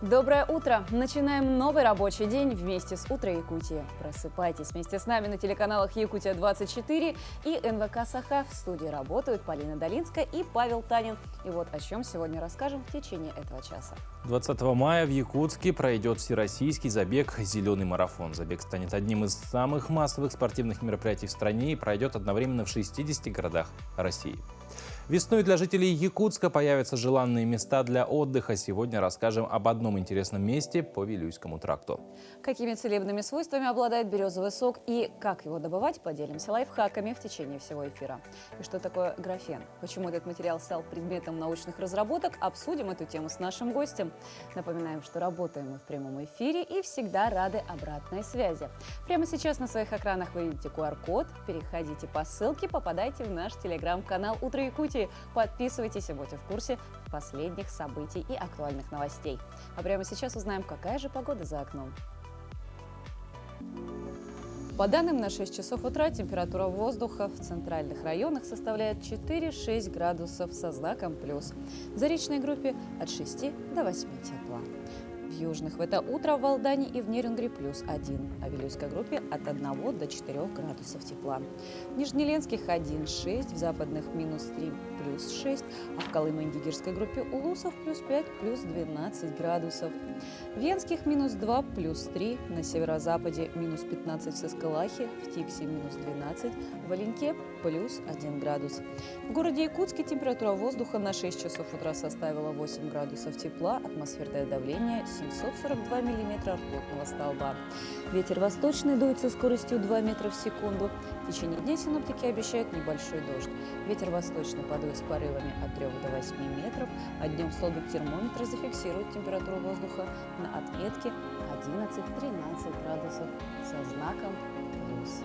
Доброе утро! Начинаем новый рабочий день вместе с «Утро Якутии». Просыпайтесь вместе с нами на телеканалах «Якутия-24» и НВК «Саха». В студии работают Полина Долинская и Павел Танин. И вот о чем сегодня расскажем в течение этого часа. 20 мая в Якутске пройдет всероссийский забег «Зеленый марафон». Забег станет одним из самых массовых спортивных мероприятий в стране и пройдет одновременно в 60 городах России. Весной для жителей Якутска появятся желанные места для отдыха. Сегодня расскажем об одном интересном месте по Вилюйскому тракту. Какими целебными свойствами обладает березовый сок и как его добывать, поделимся лайфхаками в течение всего эфира. И что такое графен? Почему этот материал стал предметом научных разработок? Обсудим эту тему с нашим гостем. Напоминаем, что работаем мы в прямом эфире и всегда рады обратной связи. Прямо сейчас на своих экранах вы видите QR-код. Переходите по ссылке, попадайте в наш телеграм-канал «Утро Якутии». Подписывайтесь и будьте в курсе последних событий и актуальных новостей. А прямо сейчас узнаем, какая же погода за окном. По данным на 6 часов утра температура воздуха в центральных районах составляет 4-6 градусов со знаком плюс. В заречной группе от 6 до 8 тепла. В южных в это утро в Алдане и в Нерюнгри плюс 1, а в Вилюйской группе от 1 до 4 градусов тепла. В Нижнеленских 1-6, в западных минус 3 плюс 6, а в Колымо-Индигирской группе Улусов плюс 5 плюс 12 градусов. В Венских минус 2 плюс 3, на северо-западе минус 15 в Сыскалахе, в Тиксе минус 12, в Оленьке плюс 1 градус. В городе Якутске температура воздуха на 6 часов утра составила 8 градусов тепла, атмосферное давление 742 миллиметра ртутного столба. Ветер восточный дует со скоростью 2 метра в секунду. В течение дня синоптики обещают небольшой дождь. Ветер восточный подует с порывами от 3 до 8 метров, а днем столбик термометра зафиксирует температуру воздуха на отметке 11-13 градусов со знаком плюс.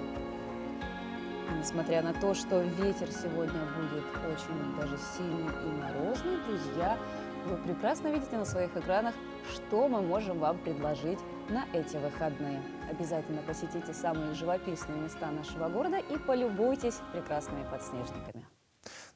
И несмотря на то, что ветер сегодня будет очень даже сильный и морозный, друзья, вы прекрасно видите на своих экранах, что мы можем вам предложить на эти выходные. Обязательно посетите самые живописные места нашего города и полюбуйтесь прекрасными подснежниками.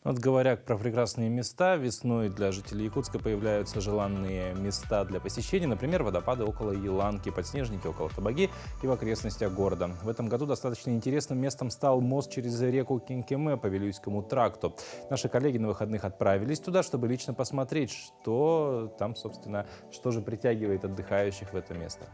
Вот говоря про прекрасные места, весной для жителей Якутска появляются желанные места для посещения, например, водопады около Еланки, подснежники около Табаги и в окрестностях города. В этом году достаточно интересным местом стал мост через реку Кинкеме по Вилюйскому тракту. Наши коллеги на выходных отправились туда, чтобы лично посмотреть, что там, собственно, что же притягивает отдыхающих в это место.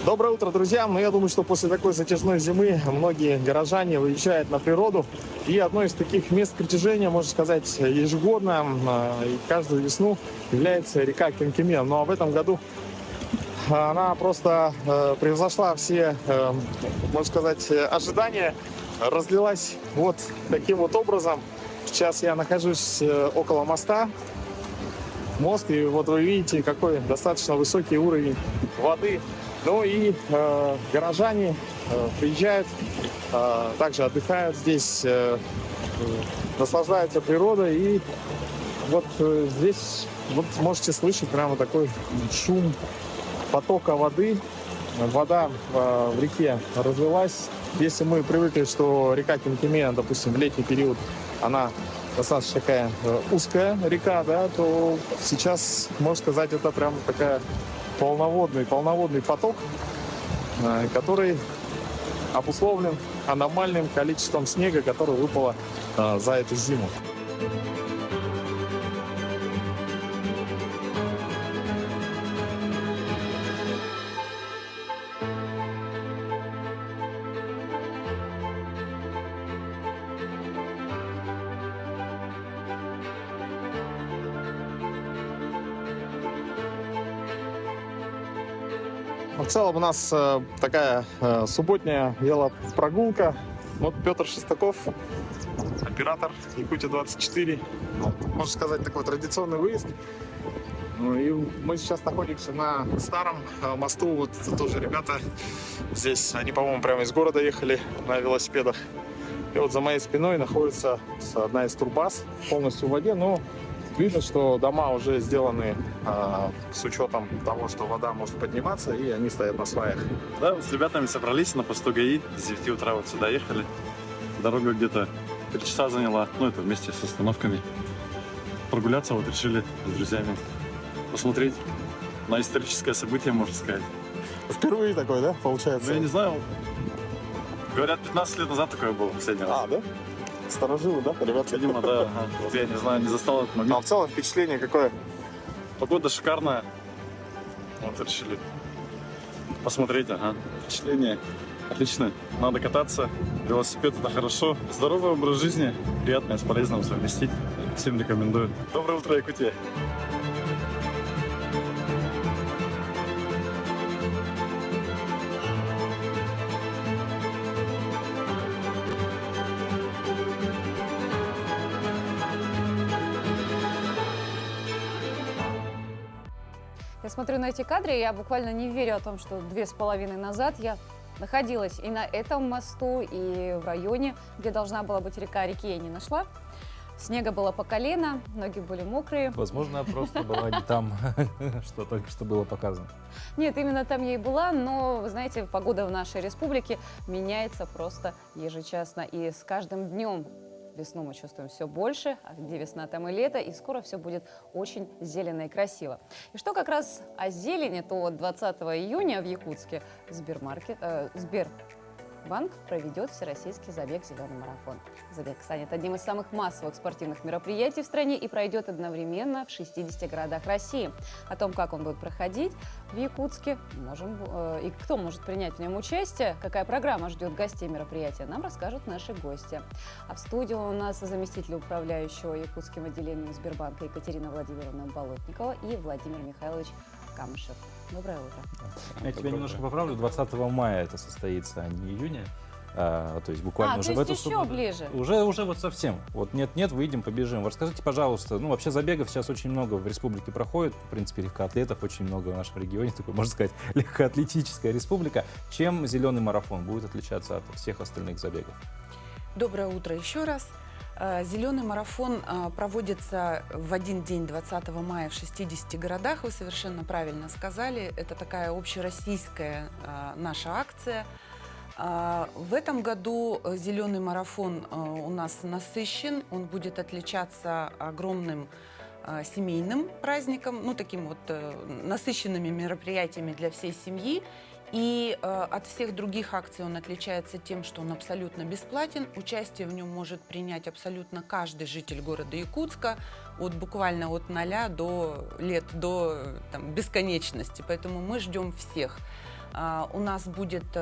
Доброе утро, друзья! Я думаю, что после такой затяжной зимы многие горожане выезжают на природу. И одно из таких мест притяжения, можно сказать, ежегодно и каждую весну является река Кинкеме. Но в этом году она просто превзошла все, можно сказать, ожидания. Разлилась вот таким вот образом. Сейчас я нахожусь около моста. Мост, и вот вы видите, какой достаточно высокий уровень воды. Ну и горожане приезжают, также отдыхают здесь, наслаждаются природой. И вот здесь вот можете слышать прямо такой шум потока воды. Вода в реке разлилась. Если мы привыкли, что река Кинкеме, допустим, в летний период, она достаточно такая узкая река, да, то сейчас, можно сказать, это прям такая полноводный поток, который обусловлен аномальным количеством снега, которое выпало за эту зиму. В целом у нас такая субботняя велопрогулка. Вот Петр Шестаков, оператор Якутия-24. Можно сказать, такой традиционный выезд. Ну, и мы сейчас находимся на старом мосту. Вот тоже ребята здесь, они, по-моему, прямо из города ехали на велосипедах. И вот за моей спиной находится одна из турбаз, полностью в воде. Но видно, что дома уже сделаны с учетом того, что вода может подниматься, и они стоят на сваях. Да, вот с ребятами собрались на посту ГАИ, с 9 утра вот сюда ехали. Дорога где-то 3 часа заняла, ну это вместе с остановками. Прогуляться вот решили с друзьями, посмотреть на историческое событие, можно сказать. Впервые такой, да, получается? Ну, я не знаю, говорят, 15 лет назад такое было в последний раз. А, да? Старожилы, да, ребята? Видимо, да. Ага. Вот я не знаю, не застал этот момент. А в целом впечатление какое? Погода шикарная. Вот решили посмотреть, ага. Впечатление отлично. Надо кататься. Велосипед — это хорошо. Здоровый образ жизни, приятное с полезным совместить. Всем рекомендую. Доброе утро, Якутия! Я смотрю на эти кадры, и я буквально не верю о том, что 2,5 назад я находилась и на этом мосту, и в районе, где должна была быть река. Реки я не нашла. Снега было по колено, ноги были мокрые. Возможно, просто была не там, что только что было показано. Нет, именно там я и была, но, вы знаете, погода в нашей республике меняется просто ежечасно. И с каждым днем весну мы чувствуем все больше, а где весна, там и лето, и скоро все будет очень зелено и красиво. И что как раз о зелени, то вот 20 июня в Якутске Сбербанк проведет всероссийский забег «Зеленый марафон». Забег станет одним из самых массовых спортивных мероприятий в стране и пройдет одновременно в 60 городах России. О том, как он будет проходить в Якутске, и кто может принять в нем участие, какая программа ждет гостей мероприятия, нам расскажут наши гости. А в студии у нас заместитель управляющего Якутским отделением Сбербанка Екатерина Владимировна Болотникова и Владимир Михайлович Камышев. Доброе утро. Я тебя немножко поправлю. 20 мая это состоится, а не июня. То есть буквально уже то в эту есть еще субботу. ближе. Уже вот совсем. Вот нет, выйдем, побежим. Расскажите, пожалуйста, ну вообще забегов сейчас очень много в республике проходит. В принципе, легкоатлетов очень много в нашем регионе. Такой, можно сказать, легкоатлетическая республика. Чем зеленый марафон будет отличаться от всех остальных забегов? Доброе утро еще раз. Зеленый марафон проводится в один день 20 мая в 60 городах. Вы совершенно правильно сказали. Это такая общероссийская наша акция. В этом году зеленый марафон у нас насыщен. Он будет отличаться огромным семейным праздником, ну таким вот насыщенными мероприятиями для всей семьи. И от всех других акций он отличается тем, что он абсолютно бесплатен. Участие в нем может принять абсолютно каждый житель города Якутска, буквально от 0 до бесконечности. Поэтому мы ждем всех. У нас будет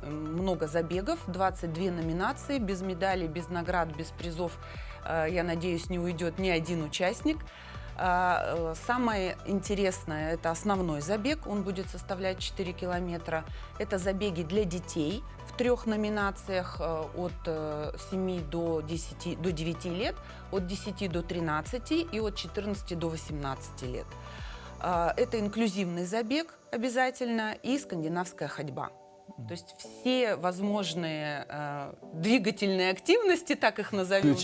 много забегов, 22 номинации, без медалей, без наград, без призов, я надеюсь, не уйдет ни один участник. Самое интересное – это основной забег, он будет составлять 4 километра. Это забеги для детей в 3 номинациях от 7 до 9 лет, от 10 до 13 и от 14 до 18 лет. Это инклюзивный забег обязательно и скандинавская ходьба. То есть все возможные двигательные активности, так их назовем,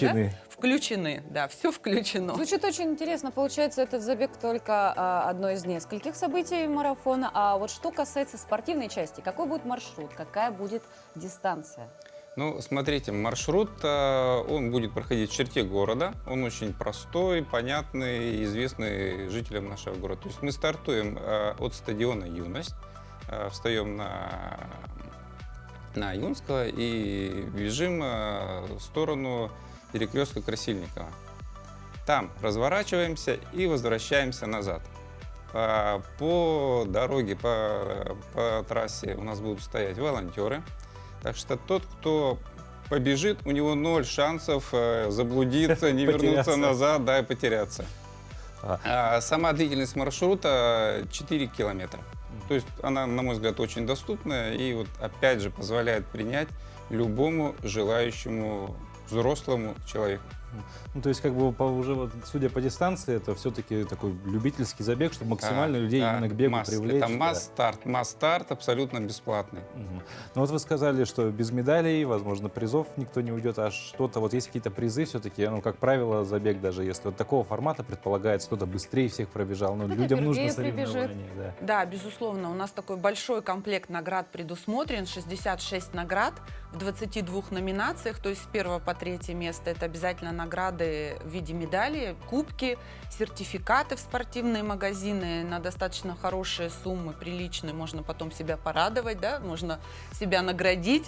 включены, да, все включено. Звучит очень интересно. Получается, этот забег только одно из нескольких событий марафона. А вот что касается спортивной части, какой будет маршрут, какая будет дистанция? Ну, смотрите, маршрут, он будет проходить в черте города. Он очень простой, понятный, известный жителям нашего города. То есть мы стартуем от стадиона «Юность», встаем на Юнского и бежим в сторону перекрестка Красильникова. Там разворачиваемся и возвращаемся назад. По дороге, по трассе у нас будут стоять волонтеры. Так что тот, кто побежит, у него 0 шансов заблудиться, не вернуться назад, да, и потеряться. Сама длительность маршрута 4 километра. То есть она, на мой взгляд, очень доступная и вот опять же позволяет принять любому желающему взрослому человеку. Ну, то есть, как бы, уже вот, судя по дистанции, это все-таки такой любительский забег, чтобы максимально людей именно к бегу привлечь. Это да. масс-старт абсолютно бесплатный. Мгм. Ну вот вы сказали, что без медалей, возможно, призов никто не уйдет, а что-то, вот есть какие-то призы все-таки, ну, как правило, забег, даже если вот такого формата предполагается, кто-то быстрее всех пробежал, но Кто-то людям нужно первее прибежит. соревнования. Да. Да, безусловно, у нас такой большой комплект наград предусмотрен, 66 наград в 22 номинациях, то есть с 1 по 3 место это обязательно награды в виде медалей, кубки, сертификаты в спортивные магазины на достаточно хорошие суммы, приличные, можно потом себя порадовать, да, можно себя наградить.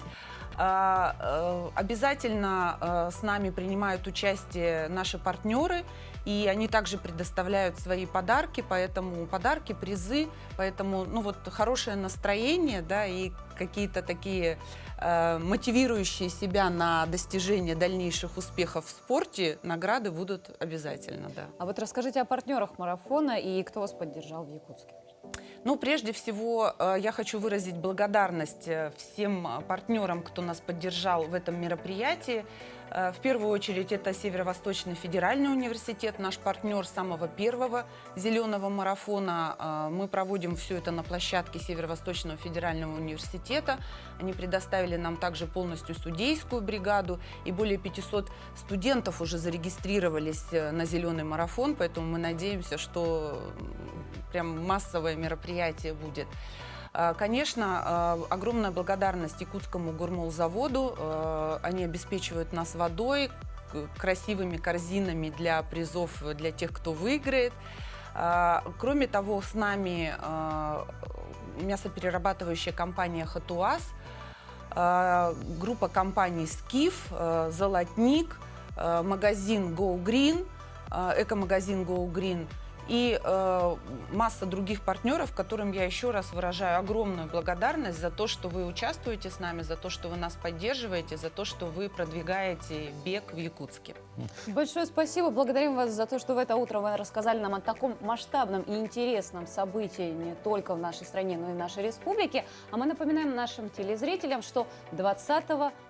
Обязательно с нами принимают участие наши партнеры, и они также предоставляют свои подарки, поэтому подарки, призы, поэтому ну вот хорошее настроение, да, и какие-то такие мотивирующие себя на достижение дальнейших успехов в спорте награды будут обязательно, да. А вот расскажите о партнерах марафона и кто вас поддержал в Якутске. Ну, прежде всего, я хочу выразить благодарность всем партнерам, кто нас поддержал в этом мероприятии. В первую очередь, это Северо-Восточный федеральный университет, наш партнер с самого первого зеленого марафона. Мы проводим все это на площадке Северо-Восточного федерального университета. Они предоставили нам также полностью судейскую бригаду, и более 500 студентов уже зарегистрировались на зеленый марафон, поэтому мы надеемся, что прям массовое мероприятие будет. Конечно, огромная благодарность Якутскому гормолзаводу. Они обеспечивают нас водой, красивыми корзинами для призов для тех, кто выиграет. Кроме того, с нами мясоперерабатывающая компания «Хатуаз», группа компаний «Скиф», «Золотник», магазин «Go Green», эко-магазин «Go Green», и масса других партнеров, которым я еще раз выражаю огромную благодарность за то, что вы участвуете с нами, за то, что вы нас поддерживаете, за то, что вы продвигаете бег в Якутске. Большое спасибо. Благодарим вас за то, что в это утро вы рассказали нам о таком масштабном и интересном событии не только в нашей стране, но и в нашей республике. А мы напоминаем нашим телезрителям, что 20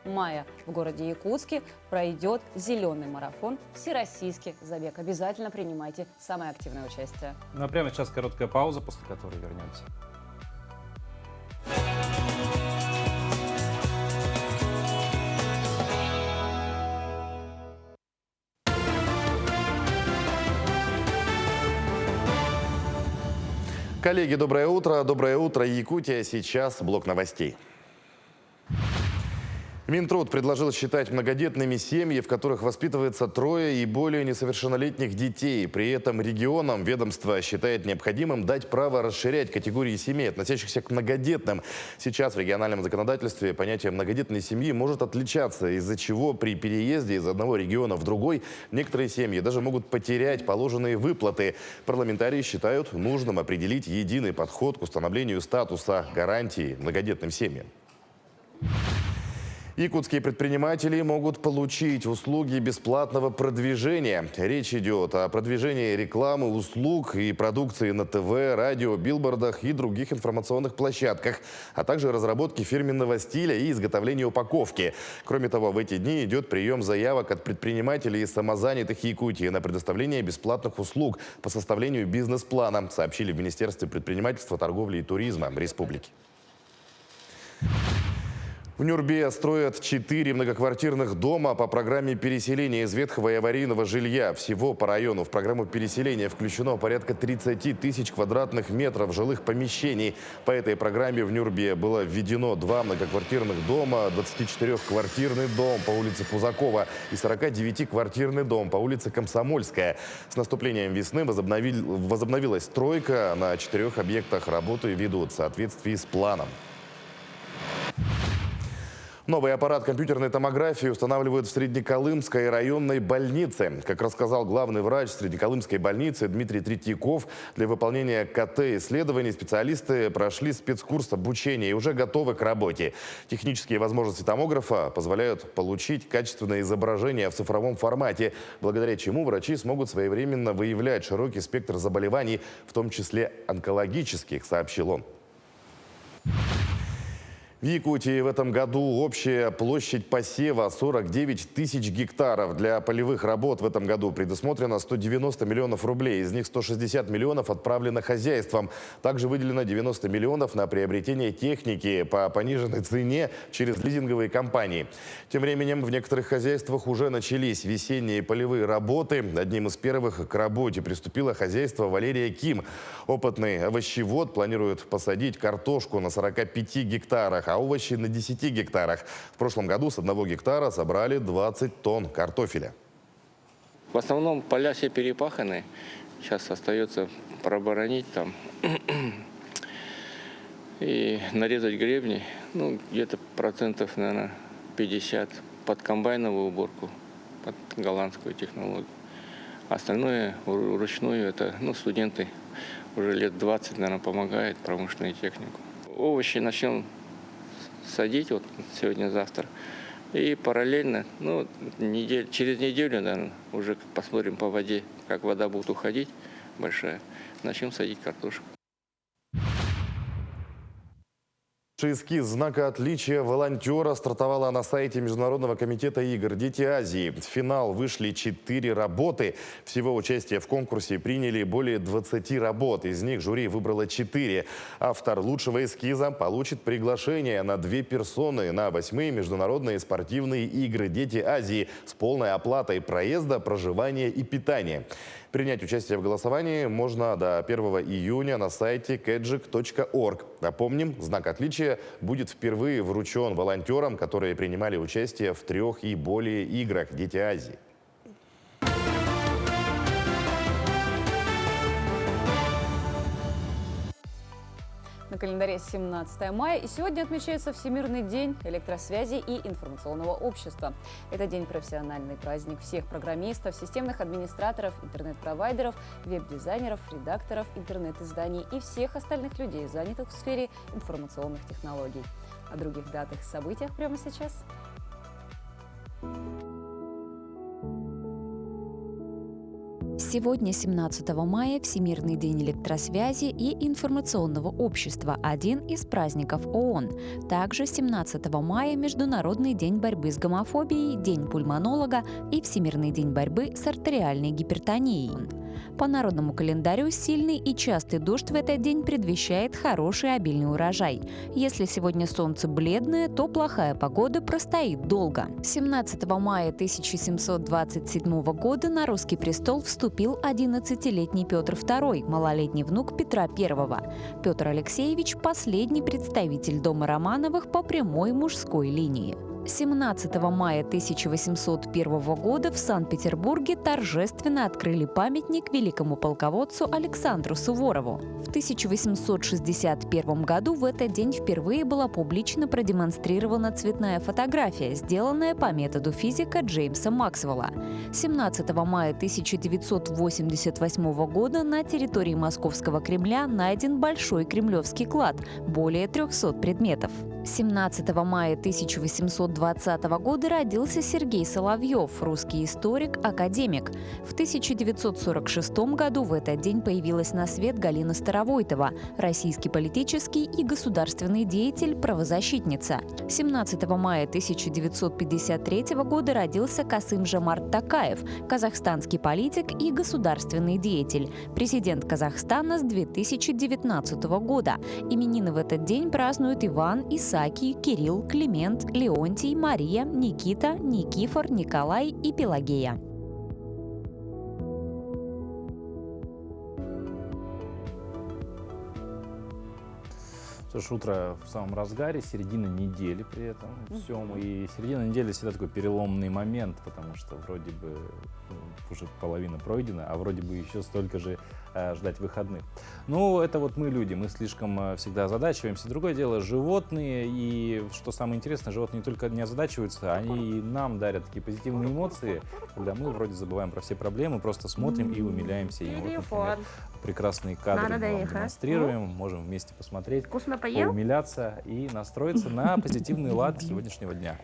мая в городе Якутске пройдет зеленый марафон, всероссийский забег. Обязательно принимайте самое активное участие. Ну а прямо сейчас короткая пауза, после которой вернемся. Коллеги, доброе утро. Доброе утро, Якутия. Сейчас блок новостей. Минтруд предложил считать многодетными семьи, в которых воспитывается 3 и более несовершеннолетних детей. При этом регионам ведомство считает необходимым дать право расширять категории семей, относящихся к многодетным. Сейчас в региональном законодательстве понятие многодетной семьи может отличаться, из-за чего при переезде из одного региона в другой некоторые семьи даже могут потерять положенные выплаты. Парламентарии считают нужным определить единый подход к установлению статуса гарантии многодетным семьям. Якутские предприниматели могут получить услуги бесплатного продвижения. Речь идет о продвижении рекламы, услуг и продукции на ТВ, радио, билбордах и других информационных площадках, а также разработке фирменного стиля и изготовлении упаковки. Кроме того, в эти дни идет прием заявок от предпринимателей и самозанятых Якутии на предоставление бесплатных услуг по составлению бизнес-плана, сообщили в Министерстве предпринимательства, торговли и туризма Республики. В Нюрбе строят 4 многоквартирных дома по программе переселения из ветхого и аварийного жилья. Всего по району в программу переселения включено порядка 30 тысяч квадратных метров жилых помещений. По этой программе в Нюрбе было введено 2 многоквартирных дома, 24-квартирный дом по улице Пузакова и 49-квартирный дом по улице Комсомольская. С наступлением весны возобновилась стройка. На 4 объектах работы ведут в соответствии с планом. Новый аппарат компьютерной томографии устанавливают в Среднеколымской районной больнице. Как рассказал главный врач Среднеколымской больницы Дмитрий Третьяков, для выполнения КТ-исследований специалисты прошли спецкурс обучения и уже готовы к работе. Технические возможности томографа позволяют получить качественное изображение в цифровом формате, благодаря чему врачи смогут своевременно выявлять широкий спектр заболеваний, в том числе онкологических, сообщил он. Якутии в этом году общая площадь посева 49 тысяч гектаров. Для полевых работ в этом году предусмотрено 190 миллионов рублей. Из них 160 миллионов отправлено хозяйствам. Также выделено 90 миллионов на приобретение техники по пониженной цене через лизинговые компании. Тем временем в некоторых хозяйствах уже начались весенние полевые работы. Одним из первых к работе приступило хозяйство Валерия Ким. Опытный овощевод планирует посадить картошку на 45 гектарах, а овощи на 10 гектарах. В прошлом году с 1 гектара собрали 20 тонн картофеля. В основном поля все перепаханы. Сейчас остается проборонить там и нарезать гребни. Ну, где-то процентов, наверное, 50 под комбайновую уборку, под голландскую технологию. Остальное вручную, это студенты уже лет 20, наверное, помогают промышленную технику. Овощи начнем садить вот сегодня-завтра. И параллельно, через неделю, наверное, уже посмотрим по воде, как вода будет уходить большая, начнем садить картошку. Эскиз знака отличия волонтера стартовала на сайте Международного комитета игр «Дети Азии». В финал вышли 4 работы. Всего участие в конкурсе приняли более 20 работ. Из них жюри выбрало 4. Автор лучшего эскиза получит приглашение на 2 персоны на 8-е Международные спортивные игры «Дети Азии» с полной оплатой проезда, проживания и питания. Принять участие в голосовании можно до 1 июня на сайте kejik.org. Напомним, знак отличия будет впервые вручен волонтерам, которые принимали участие в 3 и более играх «Дети Азии». На календаре 17 мая, и сегодня отмечается Всемирный день электросвязи и информационного общества. Это день профессиональный праздник всех программистов, системных администраторов, интернет-провайдеров, веб-дизайнеров, редакторов, интернет-изданий и всех остальных людей, занятых в сфере информационных технологий. О других датах и событиях прямо сейчас. Сегодня, 17 мая, Всемирный день электросвязи и информационного общества – один из праздников ООН. Также 17 мая – Международный день борьбы с гомофобией, День пульмонолога и Всемирный день борьбы с артериальной гипертонией. По народному календарю сильный и частый дождь в этот день предвещает хороший обильный урожай. Если сегодня солнце бледное, то плохая погода простоит долго. 17 мая 1727 года на русский престол вступил 11-летний Петр II, малолетний внук Петра I. Петр Алексеевич – последний представитель дома Романовых по прямой мужской линии. 17 мая 1801 года в Санкт-Петербурге торжественно открыли памятник великому полководцу Александру Суворову. В 1861 году в этот день впервые была публично продемонстрирована цветная фотография, сделанная по методу физика Джеймса Максвелла. 17 мая 1988 года на территории Московского Кремля найден большой кремлевский клад, более 300 предметов. 17 мая 1820 года родился Сергей Соловьев, русский историк, академик. В 1946 году в этот день появилась на свет Галина Старовойтова, российский политический и государственный деятель, правозащитница. 17 мая 1953 года родился Касым-Жомарт Токаев, казахстанский политик и государственный деятель, президент Казахстана с 2019 года. Именины в этот день празднуют Иван, Исаакий, Кирилл, Климент, Леонтий, Мария, Никита, Никифор, Николай и Пелагея. Что ж, утро в самом разгаре, середина недели при этом всем. И середина недели всегда такой переломный момент, потому что вроде бы уже половина пройдена, а вроде бы еще столько же ждать выходных. Ну, это вот мы люди, мы слишком всегда озадачиваемся. Другое дело, животные, и что самое интересное, животные не только не озадачиваются, они и нам дарят такие позитивные эмоции, когда мы вроде забываем про все проблемы, просто смотрим и умиляемся им. Вот, например, прекрасные кадры мы вам демонстрируем, можем вместе посмотреть, поумиляться и настроиться на позитивный лад сегодняшнего дня.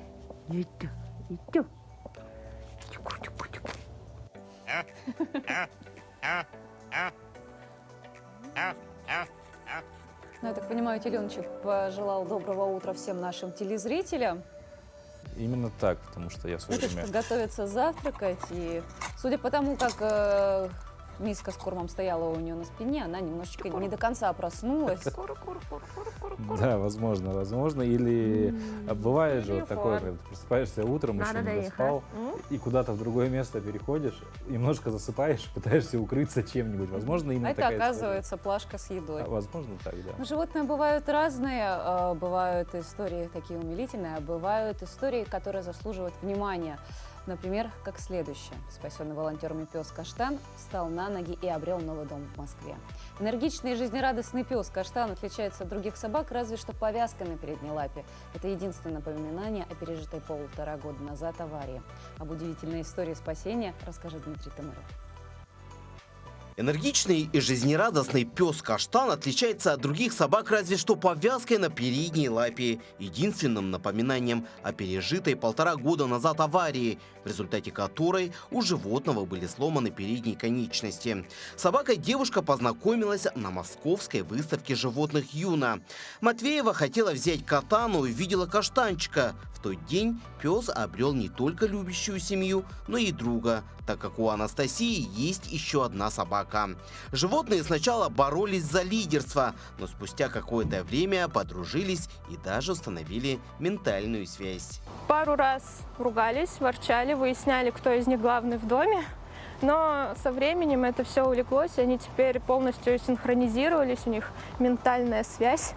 Ну, я так понимаю, Теленочек пожелал доброго утра всем нашим телезрителям. Именно так, потому что я в свое Уточка время... готовится завтракать, и судя по тому, как миска с кормом стояла у нее на спине, она немножечко не до конца проснулась. Да, возможно. Или бывает же вот такое, когда ты просыпаешься утром, еще не доспал, и куда-то в другое место переходишь, немножко засыпаешь, пытаешься укрыться чем-нибудь. Возможно, А именно это, такая история. оказывается, плашка с едой. Возможно, так, да. Но животные бывают разные, бывают истории такие умилительные, а бывают истории, которые заслуживают внимания. Например, как следующее. Спасенный волонтерами пес Каштан встал на ноги и обрел новый дом в Москве. Энергичный и жизнерадостный пес Каштан отличается от других собак разве что повязкой на передней лапе. Это единственное напоминание о пережитой 1,5 года назад аварии. Об удивительной истории спасения расскажет Дмитрий Тамыров. Энергичный и жизнерадостный пес Каштан отличается от других собак разве что повязкой на передней лапе, единственным напоминанием о пережитой 1,5 года назад аварии, в результате которой у животного были сломаны передние конечности. С собакой девушка познакомилась на московской выставке животных «Юна». Матвеева хотела взять кота, но увидела каштанчика. В тот день пес обрел не только любящую семью, но и друга, так как у Анастасии есть еще одна собака. Животные сначала боролись за лидерство, но спустя какое-то время подружились и даже установили ментальную связь. Пару раз ругались, ворчали, выясняли, кто из них главный в доме. Но со временем это все улеглось, и они теперь полностью синхронизировались, у них ментальная связь.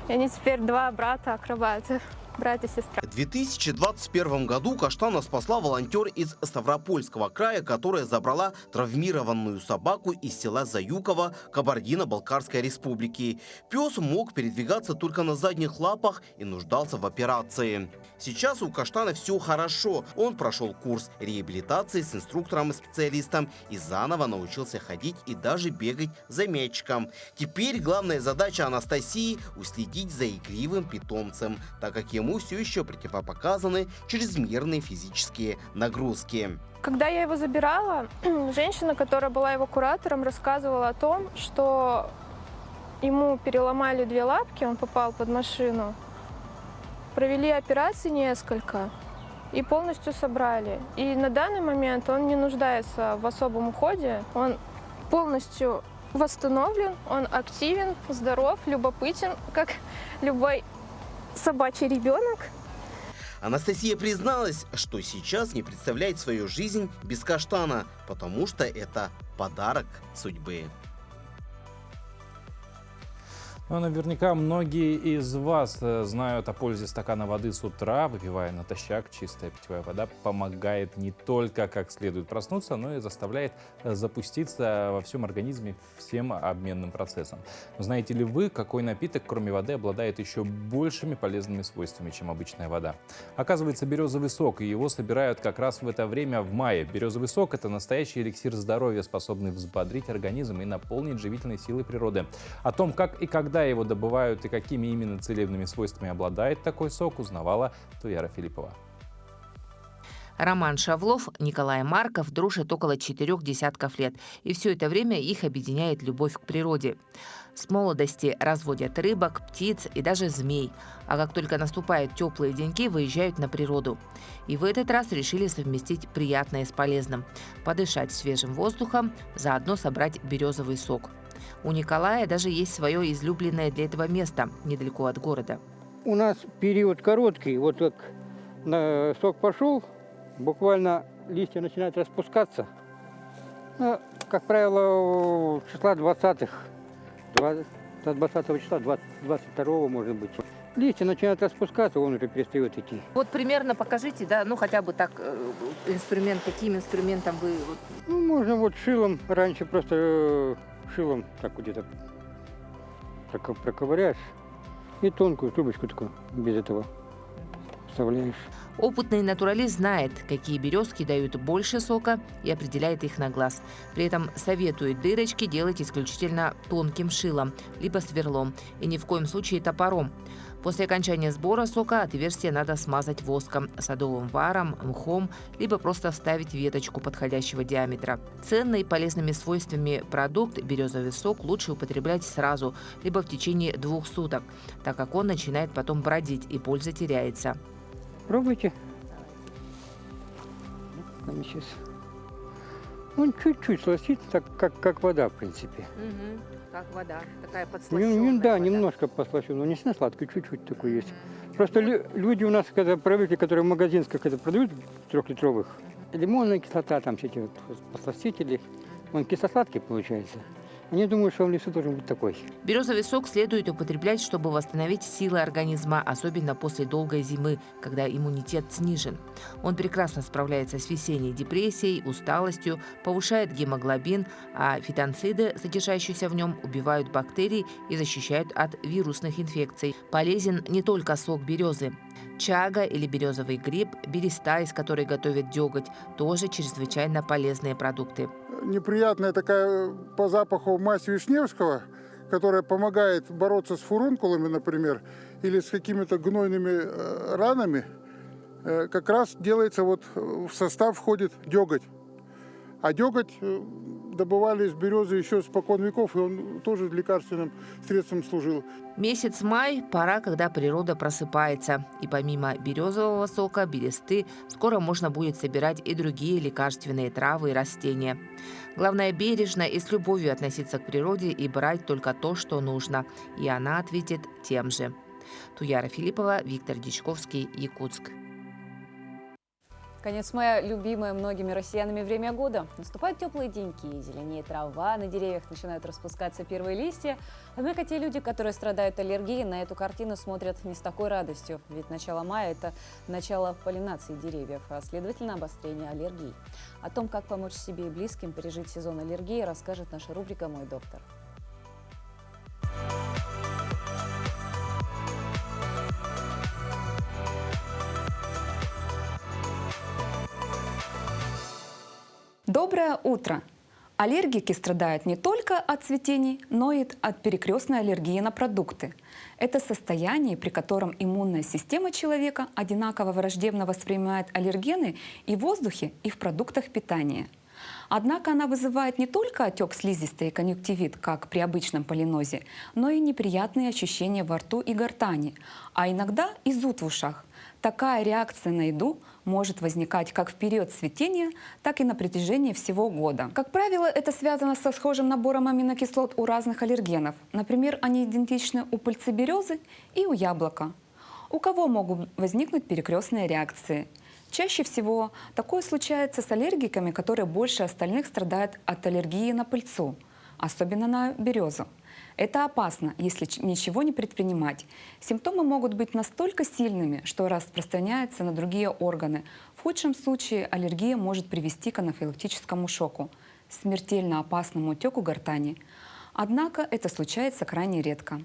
И они теперь два брата-акробаты. Брат и сестра. В 2021 году Каштана спасла волонтер из Ставропольского края, которая забрала травмированную собаку из села Заюково Кабардино-Балкарской республики. Пес мог передвигаться только на задних лапах и нуждался в операции. Сейчас у Каштана все хорошо. Он прошел курс реабилитации с инструктором и специалистом и заново научился ходить и даже бегать за мячиком. Теперь главная задача Анастасии – уследить за игривым питомцем, так как ему все еще противопоказаны чрезмерные физические нагрузки. Когда я его забирала, женщина, которая была его куратором, рассказывала о том, что ему переломали 2 лапки, он попал под машину, провели операции несколько и полностью собрали. И на данный момент он не нуждается в особом уходе, он полностью восстановлен, он активен, здоров, любопытен, как любой собачий ребенок. Анастасия призналась, что сейчас не представляет свою жизнь без Каштана, потому что это подарок судьбы. Ну, наверняка многие из вас знают о пользе стакана воды с утра, выпивая натощак. Чистая питьевая вода помогает не только как следует проснуться, но и заставляет запуститься во всем организме всем обменным процессом. Но знаете ли вы, какой напиток, кроме воды, обладает еще большими полезными свойствами, чем обычная вода? Оказывается, березовый сок, и его собирают как раз в это время в мае. Березовый сок – это настоящий эликсир здоровья, способный взбодрить организм и наполнить живительной силой природы. О том, как и когда его добывают и какими именно целебными свойствами обладает такой сок, узнавала Туяра Филиппова. Роман Шавлов, Николай Марков дружат около 4 десятков лет, и все это время их объединяет любовь к природе. С молодости разводят рыбок, птиц и даже змей, а как только наступают теплые деньки, выезжают на природу. И в этот раз решили совместить приятное с полезным – подышать свежим воздухом, заодно собрать березовый сок. У Николая даже есть свое излюбленное для этого место, недалеко от города. У нас период короткий, вот как сок пошел, буквально листья начинают распускаться. Ну, как правило, числа 20-х, 20 числа, 22 может быть. Листья начинают распускаться, он уже перестает идти. Вот примерно покажите, да, ну хотя бы так, инструмент, каким инструментом вы... Ну, можно вот шилом, раньше просто шилом так вот где-то проковыряешь и тонкую трубочку такую без этого вставляешь. Опытный натуралист знает, какие березки дают больше сока и определяет их на глаз. При этом советует дырочки делать исключительно тонким шилом, либо сверлом, и ни в коем случае топором. После окончания сбора сока отверстие надо смазать воском, садовым варом, мхом, либо просто вставить веточку подходящего диаметра. Ценный полезными свойствами продукт березовый сок лучше употреблять сразу, либо в течение 2 суток, так как он начинает потом бродить и польза теряется. Пробуйте. Там сейчас. Он чуть-чуть сластится, так как вода, в принципе. Как вода, такая Да, немножко послащенная, но не сильно сладкая, чуть-чуть такой есть. Просто люди у нас, когда привыкли, которые в магазинах когда продают 3-литровых, лимонная кислота, там все эти вот посластители, он кисло-сладкий получается. Они думают, что он в лесу должен быть такой. Березовый сок следует употреблять, чтобы восстановить силы организма, особенно после долгой зимы, когда иммунитет снижен. Он прекрасно справляется с весенней депрессией, усталостью, повышает гемоглобин, а фитонциды, содержащиеся в нем, убивают бактерии и защищают от вирусных инфекций. Полезен не только сок березы. Чага или березовый гриб, береста, из которой готовят деготь, тоже чрезвычайно полезные продукты. Неприятная такая по запаху мазь вишневского, которая помогает бороться с фурункулами, например, или с какими-то гнойными ранами, как раз делается, вот в состав входит деготь. А деготь добывали из березы еще спокон веков, и он тоже лекарственным средством служил. Месяц май – пора, когда природа просыпается. И помимо березового сока, бересты, скоро можно будет собирать и другие лекарственные травы и растения. Главное, бережно и с любовью относиться к природе и брать только то, что нужно. И она ответит тем же. Туяра Филиппова, Виктор Дичковский, Якутск. Конец мая – любимое многими россиянами время года. Наступают теплые деньки, зеленеет трава, на деревьях начинают распускаться первые листья. Однако те люди, которые страдают аллергией, на эту картину смотрят не с такой радостью. Ведь начало мая – это начало поллинации деревьев, а следовательно обострение аллергии. О том, как помочь себе и близким пережить сезон аллергии, расскажет наша рубрика «Мой доктор». Доброе утро! Аллергики страдают не только от цветений, но и от перекрестной аллергии на продукты. Это состояние, при котором иммунная система человека одинаково враждебно воспринимает аллергены и в воздухе, и в продуктах питания. Однако она вызывает не только отек слизистой и конъюнктивит, как при обычном полинозе, но и неприятные ощущения во рту и гортани, а иногда и зуд в ушах. Такая реакция на еду может возникать как в период цветения, так и на протяжении всего года. Как правило, это связано со схожим набором аминокислот у разных аллергенов. Например, они идентичны у пыльцы березы и у яблока. У кого могут возникнуть перекрестные реакции? Чаще всего такое случается с аллергиками, которые больше остальных страдают от аллергии на пыльцу, особенно на березу. Это опасно, если ничего не предпринимать. Симптомы могут быть настолько сильными, что распространяются на другие органы. В худшем случае аллергия может привести к анафилактическому шоку, смертельно опасному отеку гортани. Однако это случается крайне редко.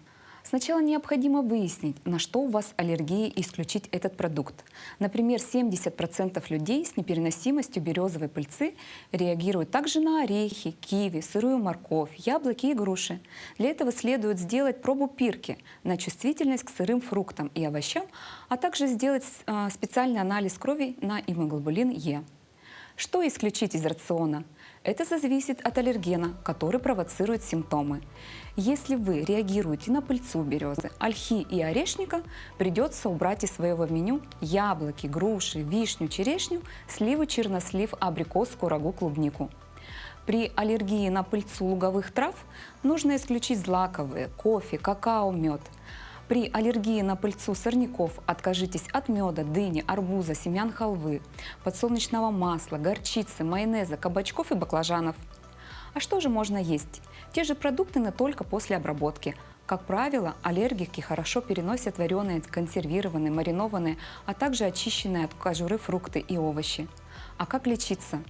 Сначала необходимо выяснить, на что у вас аллергия, и исключить этот продукт. Например, 70% людей с непереносимостью березовой пыльцы реагируют также на орехи, киви, сырую морковь, яблоки и груши. Для этого следует сделать пробу пирки на чувствительность к сырым фруктам и овощам, а также сделать специальный анализ крови на иммуноглобулин Е. Что исключить из рациона? Это зависит от аллергена, который провоцирует симптомы. Если вы реагируете на пыльцу березы, ольхи и орешника, придется убрать из своего меню яблоки, груши, вишню, черешню, сливы, чернослив, абрикос, курагу, клубнику. При аллергии на пыльцу луговых трав нужно исключить злаковые, кофе, какао, мед. При аллергии на пыльцу сорняков откажитесь от меда, дыни, арбуза, семян халвы, подсолнечного масла, горчицы, майонеза, кабачков и баклажанов. А что же можно есть? Те же продукты, но только после обработки. Как правило, аллергики хорошо переносят вареные, консервированные, маринованные, а также очищенные от кожуры фрукты и овощи. А как лечиться?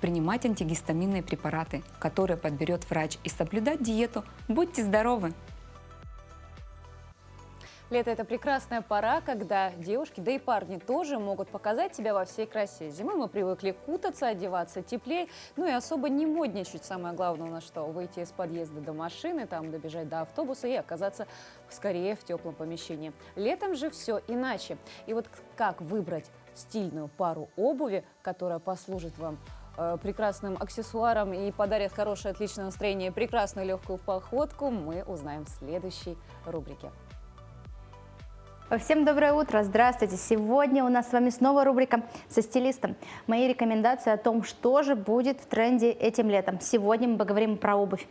Принимать антигистаминные препараты, которые подберет врач, и соблюдать диету. Будьте здоровы! Лето – это прекрасная пора, когда девушки, да и парни тоже могут показать себя во всей красе. Зимой мы привыкли кутаться, одеваться теплее, ну и особо не модничать. Самое главное у нас что? Выйти из подъезда до машины, там добежать до автобуса и оказаться скорее в теплом помещении. Летом же все иначе. И вот как выбрать стильную пару обуви, которая послужит вам прекрасным аксессуаром и подарит хорошее, отличное настроение и прекрасную легкую походку, мы узнаем в следующей рубрике. Всем доброе утро, здравствуйте! Сегодня у нас с вами снова рубрика со стилистом. Мои рекомендации о том, что же будет в тренде этим летом. Сегодня мы поговорим про обувь.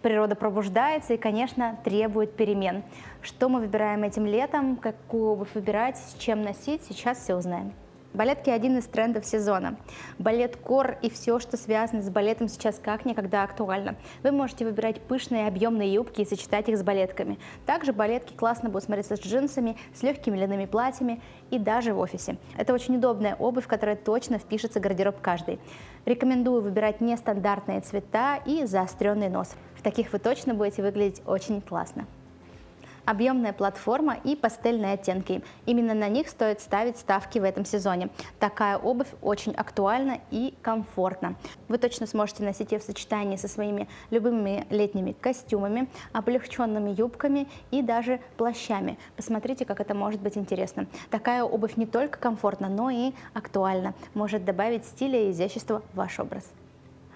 Природа пробуждается и, конечно, требует перемен. Что мы выбираем этим летом, какую обувь выбирать, с чем носить, сейчас все узнаем. Балетки – один из трендов сезона. Балет-кор и все, что связано с балетом, сейчас как никогда актуально. Вы можете выбирать пышные объемные юбки и сочетать их с балетками. Также балетки классно будут смотреться с джинсами, с легкими льняными платьями и даже в офисе. Это очень удобная обувь, которая точно впишется в гардероб каждый. Рекомендую выбирать нестандартные цвета и заостренный нос. В таких вы точно будете выглядеть очень классно. Объемная платформа и пастельные оттенки. Именно на них стоит ставить ставки в этом сезоне. Такая обувь очень актуальна и комфортна. Вы точно сможете носить ее в сочетании со своими любыми летними костюмами, облегченными юбками и даже плащами. Посмотрите, как это может быть интересно. Такая обувь не только комфортна, но и актуальна. Может добавить стиля и изящества в ваш образ.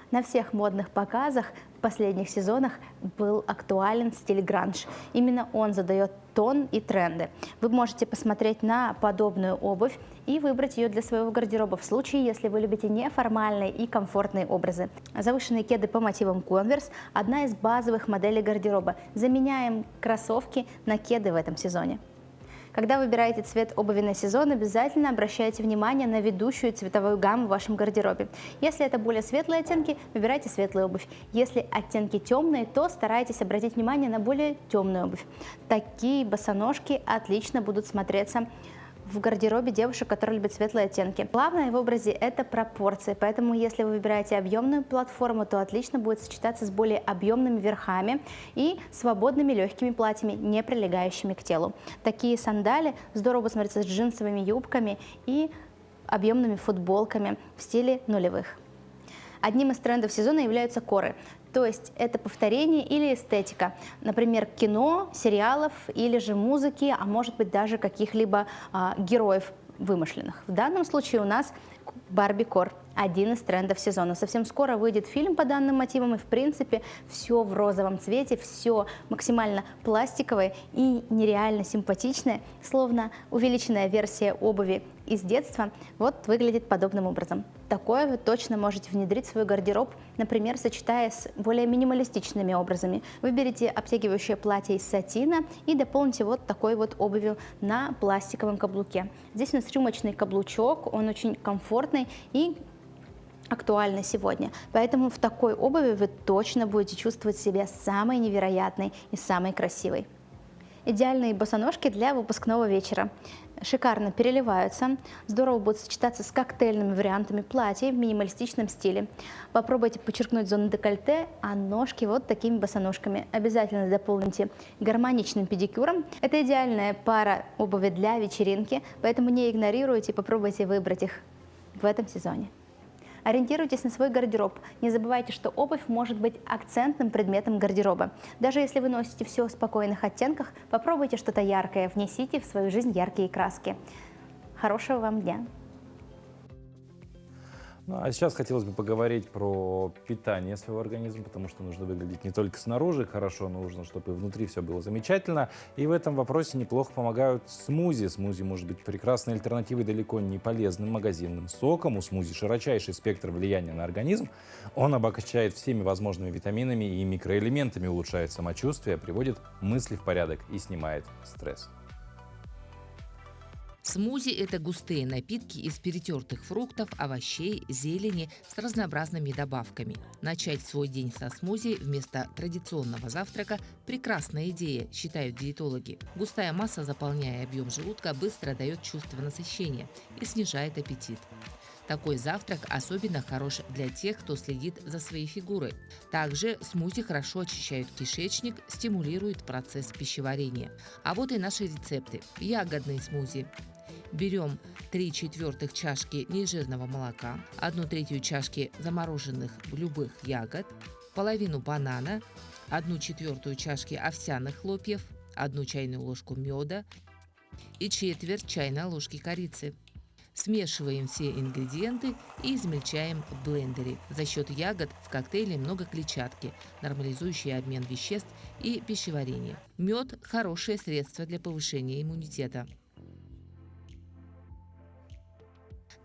На всех модных показах в последних сезонах был актуален стиль гранж. Именно он задает тон и тренды. Вы можете посмотреть на подобную обувь и выбрать ее для своего гардероба в случае, если вы любите неформальные и комфортные образы. Завышенные кеды по мотивам Converse – одна из базовых моделей гардероба. Заменяем кроссовки на кеды в этом сезоне. Когда выбираете цвет обуви на сезон, обязательно обращайте внимание на ведущую цветовую гамму в вашем гардеробе. Если это более светлые оттенки, выбирайте светлую обувь. Если оттенки темные, то старайтесь обратить внимание на более темную обувь. Такие босоножки отлично будут смотреться в гардеробе девушек, которые любят светлые оттенки. Главное в образе – это пропорции, поэтому если вы выбираете объемную платформу, то отлично будет сочетаться с более объемными верхами и свободными легкими платьями, не прилегающими к телу. Такие сандали здорово будут смотреться с джинсовыми юбками и объемными футболками в стиле нулевых. Одним из трендов сезона являются коры. То есть это повторение или эстетика, например, кино, сериалов или же музыки, а может быть даже каких-либо героев вымышленных. В данном случае у нас Барби-кор – один из трендов сезона. Совсем скоро выйдет фильм по данным мотивам, и в принципе все в розовом цвете, все максимально пластиковое и нереально симпатичное, словно увеличенная версия обуви из детства, вот выглядит подобным образом. Такое вы точно можете внедрить в свой гардероб, например, сочетая с более минималистичными образами. Выберите обтягивающее платье из сатина и дополните вот такой вот обувью на пластиковом каблуке. Здесь у нас рюмочный каблучок, он очень комфортный и актуальны сегодня. Поэтому в такой обуви вы точно будете чувствовать себя самой невероятной и самой красивой. Идеальные босоножки для выпускного вечера. Шикарно переливаются, здорово будут сочетаться с коктейльными вариантами платья в минималистичном стиле. Попробуйте подчеркнуть зону декольте, а ножки вот такими босоножками. Обязательно дополните гармоничным педикюром. Это идеальная пара обуви для вечеринки, поэтому не игнорируйте, попробуйте выбрать их в этом сезоне. Ориентируйтесь на свой гардероб. Не забывайте, что обувь может быть акцентным предметом гардероба. Даже если вы носите все в спокойных оттенках, попробуйте что-то яркое, внесите в свою жизнь яркие краски. Хорошего вам дня! Ну, а сейчас хотелось бы поговорить про питание своего организма, потому что нужно выглядеть не только снаружи хорошо, но нужно, чтобы и внутри все было замечательно. И в этом вопросе неплохо помогают смузи. Смузи может быть прекрасной альтернативой далеко не полезным магазинным сокам. У смузи широчайший спектр влияния на организм. Он обогащает всеми возможными витаминами и микроэлементами, улучшает самочувствие, приводит мысли в порядок и снимает стресс. Смузи – это густые напитки из перетертых фруктов, овощей, зелени с разнообразными добавками. Начать свой день со смузи вместо традиционного завтрака – прекрасная идея, считают диетологи. Густая масса, заполняя объем желудка, быстро дает чувство насыщения и снижает аппетит. Такой завтрак особенно хорош для тех, кто следит за своей фигурой. Также смузи хорошо очищают кишечник, стимулируют процесс пищеварения. А вот и наши рецепты. Ягодные смузи. Берем 3/4 чашки нежирного молока, 1/3 чашки замороженных любых ягод, половину банана, 1/4 чашки овсяных хлопьев, 1 чайную ложку меда и 1/4 чайной ложки корицы. Смешиваем все ингредиенты и измельчаем в блендере. За счет ягод в коктейле много клетчатки, нормализующий обмен веществ и пищеварение. Мед – хорошее средство для повышения иммунитета.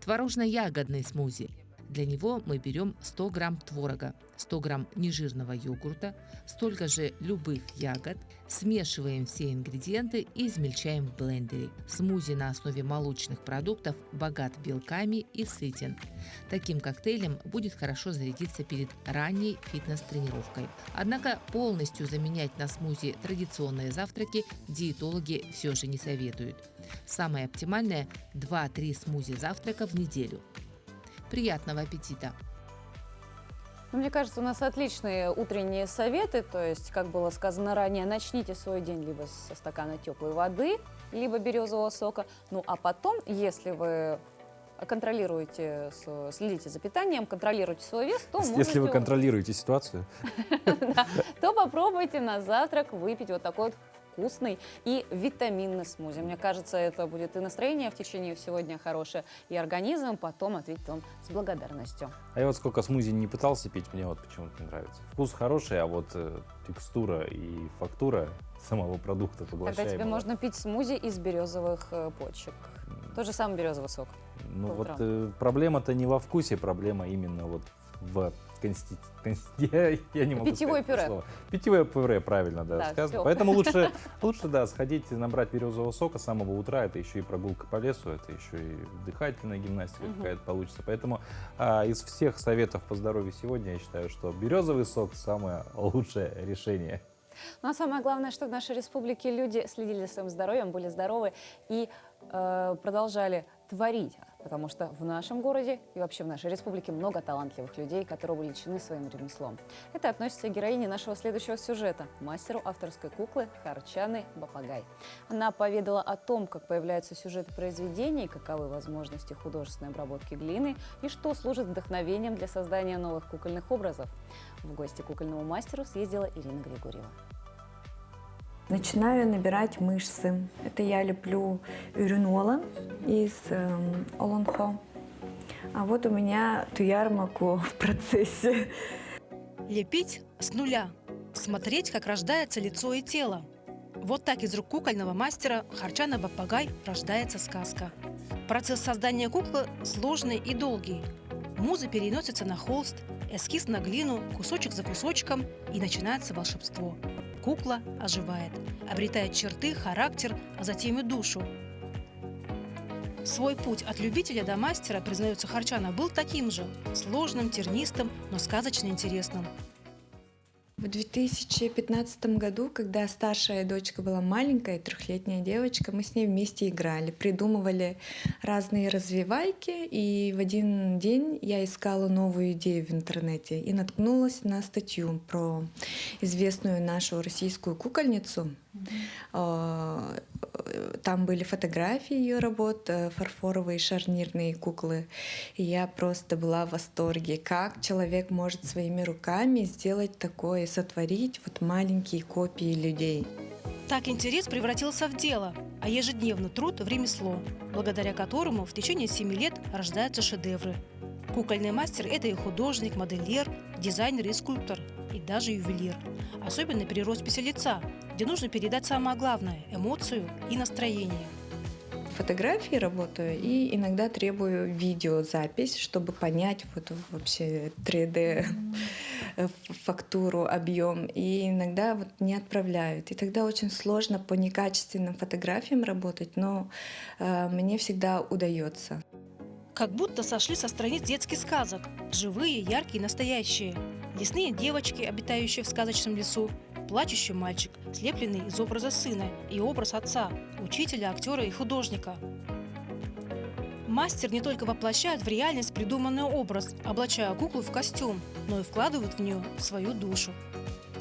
Творожно-ягодный смузи. Для него мы берем 100 грамм творога, 100 грамм нежирного йогурта, столько же любых ягод, смешиваем все ингредиенты и измельчаем в блендере. Смузи на основе молочных продуктов богат белками и сытен. Таким коктейлем будет хорошо зарядиться перед ранней фитнес-тренировкой. Однако полностью заменять на смузи традиционные завтраки диетологи все же не советуют. Самое оптимальное – 2-3 смузи завтрака в неделю. Приятного аппетита! Ну, мне кажется, у нас отличные утренние советы. То есть, как было сказано ранее, начните свой день либо со стакана теплой воды, либо березового сока. Ну, а потом, если вы контролируете, следите за питанием, контролируете свой вес, то можете... Если вы контролируете ситуацию. То попробуйте на завтрак выпить вот такой вот вкусный и витаминный смузи. Мне кажется, это будет и настроение в течение всего дня хорошее, и организм потом ответит вам с благодарностью. А я вот сколько смузи не пытался пить, мне вот почему-то не нравится. Вкус хороший, а вот текстура и фактура самого продукта поглощаемого. Тогда тебе можно пить смузи из березовых почек. Тот же самый березовый сок. Ну вот проблема-то не во вкусе, проблема именно вот в я не могу питьевое сказать пюре. Слово. Питьевое пюре, правильно, да, сказано. Все. Поэтому лучше, да, сходить, набрать березового сока с самого утра. Это еще и прогулка по лесу, это еще и дыхательная гимнастика какая-то получится. Поэтому из всех советов по здоровью сегодня я считаю, что березовый сок самое лучшее решение. Ну а самое главное, что в нашей республике люди следили за своим здоровьем, были здоровы и продолжали творить. Потому что в нашем городе и вообще в нашей республике много талантливых людей, которые увлечены своим ремеслом. Это относится к героине нашего следующего сюжета – мастеру авторской куклы Харчаны Бапагай. Она поведала о том, как появляются сюжеты произведений, каковы возможности художественной обработки глины и что служит вдохновением для создания новых кукольных образов. В гости к кукольному мастеру съездила Ирина Григорьева. Начинаю набирать мышцы. Это я леплю Урюнола из Олонхо. А вот у меня Туярмаку в процессе. Лепить с нуля. Смотреть, как рождается лицо и тело. Вот так из рук кукольного мастера Харчана Бапагай рождается сказка. Процесс создания куклы сложный и долгий. Муза переносится на холст, эскиз на глину, кусочек за кусочком, и начинается волшебство. Кукла оживает, обретает черты, характер, а затем и душу. Свой путь от любителя до мастера, признается Харчана, был таким же – сложным, тернистым, но сказочно интересным. В 2015 году, когда старшая дочка была маленькая, 3-летняя девочка, мы с ней вместе играли, придумывали разные развивайки, и в один день я искала новую идею в интернете и наткнулась на статью про известную нашу российскую кукольницу. Там были фотографии ее работ, фарфоровые шарнирные куклы. И я просто была в восторге, как человек может своими руками сделать такое, сотворить вот маленькие копии людей. Так интерес превратился в дело, а ежедневный труд в ремесло, благодаря которому в течение 7 лет рождаются шедевры. Кукольный мастер – это и художник, модельер, дизайнер и скульптор, и даже ювелир. Особенно при росписи лица, где нужно передать самое главное – эмоцию и настроение. Фотографии работаю и иногда требую видеозапись, чтобы понять вот вообще 3D фактуру, объем. И иногда вот не отправляют. И тогда очень сложно по некачественным фотографиям работать, но мне всегда удается. Как будто сошли со страниц детских сказок. Живые, яркие, настоящие. Лесные девочки, обитающие в сказочном лесу. Плачущий мальчик, слепленный из образа сына и образ отца, учителя, актера и художника. Мастер не только воплощает в реальность придуманный образ, облачая куклу в костюм, но и вкладывает в нее свою душу.